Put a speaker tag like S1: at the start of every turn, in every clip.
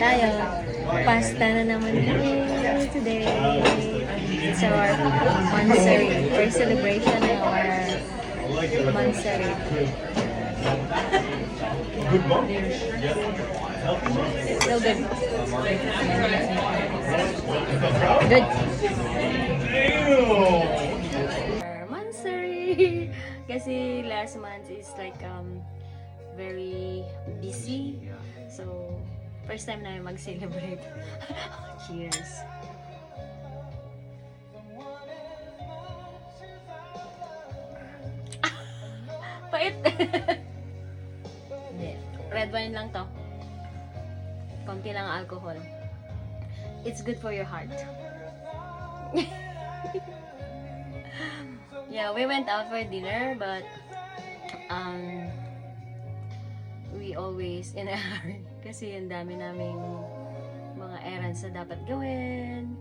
S1: tayo. Pasta na naman kami today. It's our Mansari. First celebration ng our Mansari. So good. Good. Mansari. Kasi last month is like very busy. So first time namin mag-celebrate. Cheers. Pait. Hindi. Red wine lang to. Konti lang alcohol. It's good for your heart. Yeah, we went out for dinner, but we always in a hurry kasi ang dami naming mga errands na dapat gawin.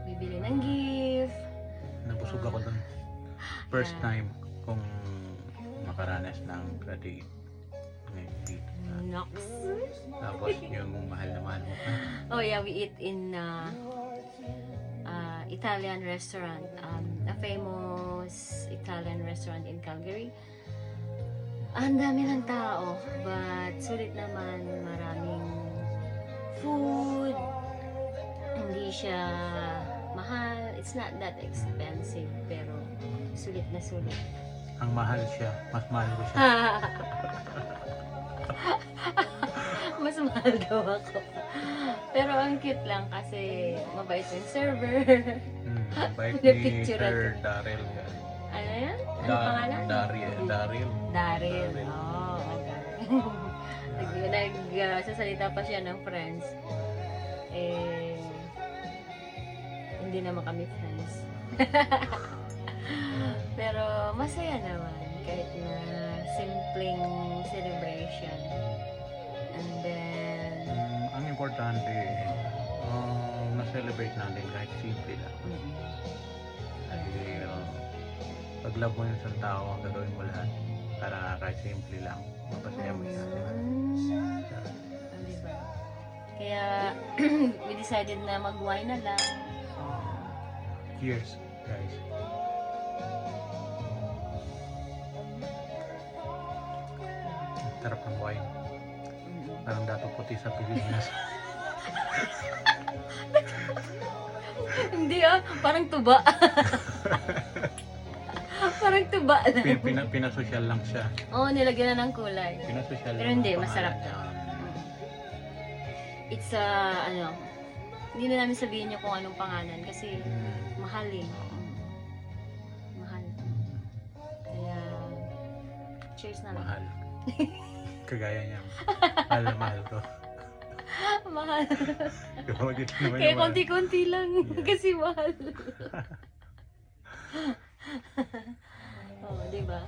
S1: Bibili ng gift.
S2: Nabusog ako dun. First time kung makaranas ng graduate ngayon dito.
S1: Nox.
S2: Tapos yung mahal na mahal mo pa.
S1: Oh yeah, we eat in Italian restaurant, a famous Italian restaurant in Calgary. Ang dami ng tao, but sulit naman, maraming food, hindi siya mahal, it's not that expensive, pero sulit na sulit.
S2: Ang mahal siya, mas mahal ko siya.
S1: Mas mahal daw ako. Pero ang cute lang kasi mabait yung server.
S2: Bike ni
S1: Pinapicture
S2: Sir Daryl yan.
S1: Ano yan? Ano pangalan?
S2: Daryl.
S1: Daryl. Oh, okay. Nagsasalita pa siya ng friends. Eh, hindi naman kami friends. Pero masaya naman kahit na simpleng celebration. And then
S2: Ang importante, na-celebrate natin kahit simple lang. Kasi pag love mo yung isang tao, gagawin mo lahat para kahit simple lang, mapasaya mo siya.
S1: diba? Kaya we decided na mag-wine na lang.
S2: Cheers, guys. Sarap ng wine. Parang dato puti sa Pilipinas.
S1: Hindi parang tuba. Parang tuba na.
S2: Pinasosyal lang siya.
S1: Oo, nilagyan na ng kulay.
S2: Pinasosyal
S1: Pero
S2: lang
S1: hindi,
S2: ang
S1: masarap
S2: pangalan
S1: daw. It's hindi na namin sabihin niyo kung anong pangalan kasi mahal eh. Mahal. Kaya, cheers na lang.
S2: Mahal. Kagaya niya. Mahal na mahal ko.
S1: Mahal.
S2: Kapag ito naman
S1: Kaya
S2: yung mahal.
S1: konti-konti lang kasi mahal. Oh, di ba?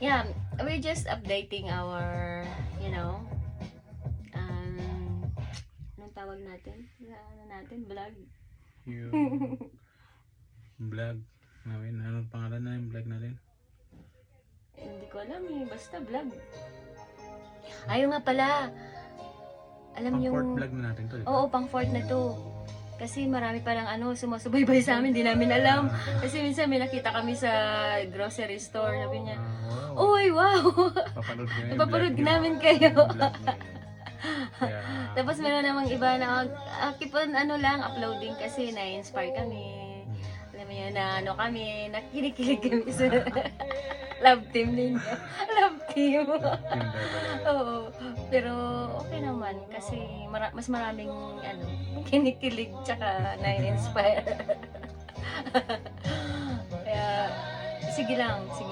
S1: Yeah, we're just updating our, anong tawag natin? Ano natin? Vlog.
S2: Yung vlog namin. Anong pangalan na yung vlog natin?
S1: Hindi ko alam eh. Basta vlog. Ayaw nga pala. Alam
S2: Pang
S1: yung...
S2: fourth vlog na natin to, di ba?
S1: Oo, pang fourth na to. Kasi marami palang sumasubaybay sa amin, di namin alam. Kasi minsan may nakita kami sa grocery store, sabi niya,
S2: Wow.
S1: "Uy, wow!
S2: Papanood niyo yung
S1: Napapanood
S2: vlog niyo.
S1: namin kayo."
S2: Yung vlog niyo. Kaya,
S1: Tapos meron namang iba na keep on uploading kasi na-inspire kami. Alam mo yun, kami, nakinikilig kami sa love team ninyo. Love team.
S2: yung vlog.
S1: Oo. Pero okay naman kasi mas maraming kinikilig tsaka na-inspire. Kaya sige lang. Oh,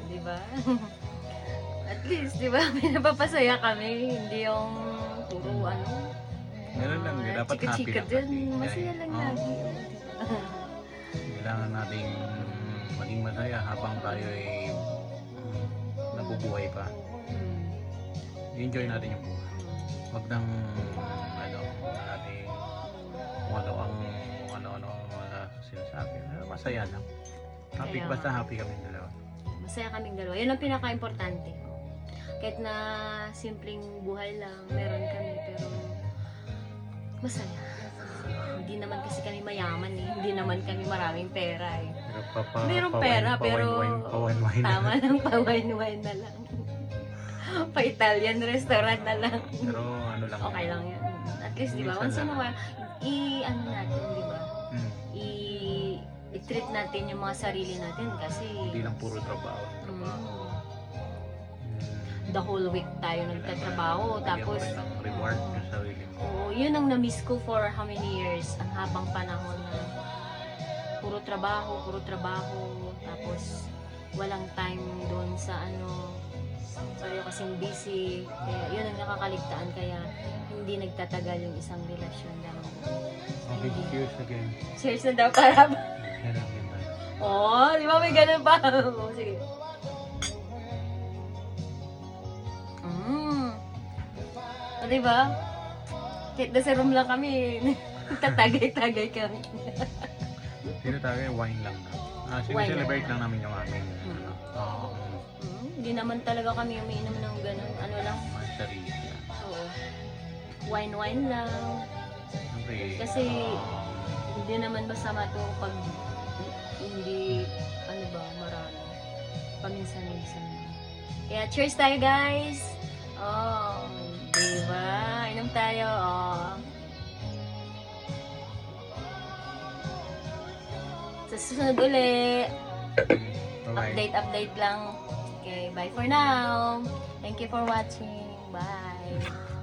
S1: di ba? At least, di ba, may napapasaya kami, hindi yung puro
S2: Ganun lang, dapat happy
S1: chika-chika
S2: lang
S1: din.
S2: kasi.
S1: Masaya lang
S2: Oo.
S1: lagi.
S2: Kailangan nating maging masaya habang tayo ay nabubuhay pa. I-enjoy natin yung buhay. Huwag nang natin kung ano ang mga sinasabi. Masaya lang. Happy,
S1: Kaya
S2: basta happy kami dalawa.
S1: Masaya kaming dalawa. Yun ang pinaka-importante. kahit na simpleng buhay lang, meron kami, pero masaya. Hindi naman kasi kami mayaman eh. Hindi naman kami maraming pera eh.
S2: Pero
S1: Meron pera, pero
S2: pawain-wain na.
S1: tama lang, pa-wine-wine na lang. Pa-Italian restaurant na lang.
S2: Pero ano lang.
S1: Okay lang yan. At least, di ba,
S2: Minsan
S1: once in a
S2: lang.
S1: while, ano natin, di ba?
S2: Hmm.
S1: I-treat natin yung mga sarili natin kasi
S2: Hindi lang puro trabaho.
S1: the whole week tayo nagtatrabaho. Tapos,
S2: bigyan mo rin ng reward yung sarili mo.
S1: oo, yun ang na-miss ko for how many years? Ang habang panahon na puro trabaho. Tapos, walang time doon sa tayo kasing busy. Kaya yun ang nakakaligtaan. Kaya hindi nagtatagal yung isang relasyon lang.
S2: Okay, cheers again.
S1: Cheers na daw para ba?
S2: Cheers again tayo.
S1: Oo, di ba may ganun pa? Oo, sige. O, di ba? Kahit nasa room lang kami, tatagay-tagay kami.
S2: Sino tayo? Wine lang na.
S1: Wine
S2: Celebrate
S1: lang.
S2: lang namin yung amin.
S1: Hindi naman talaga kami umiinom ng ganun. Ano lang?
S2: Sarili lang.
S1: Oo. Wine lang.
S2: Okay.
S1: Kasi, hindi naman masama to pag hindi, marami. Paminsan-minsan. Kaya cheers tayo guys! Oh, diba? Inom tayo, oh. Sa susunod uli,
S2: Bye-bye.
S1: update lang. Okay, bye for now. Thank you for watching. Bye.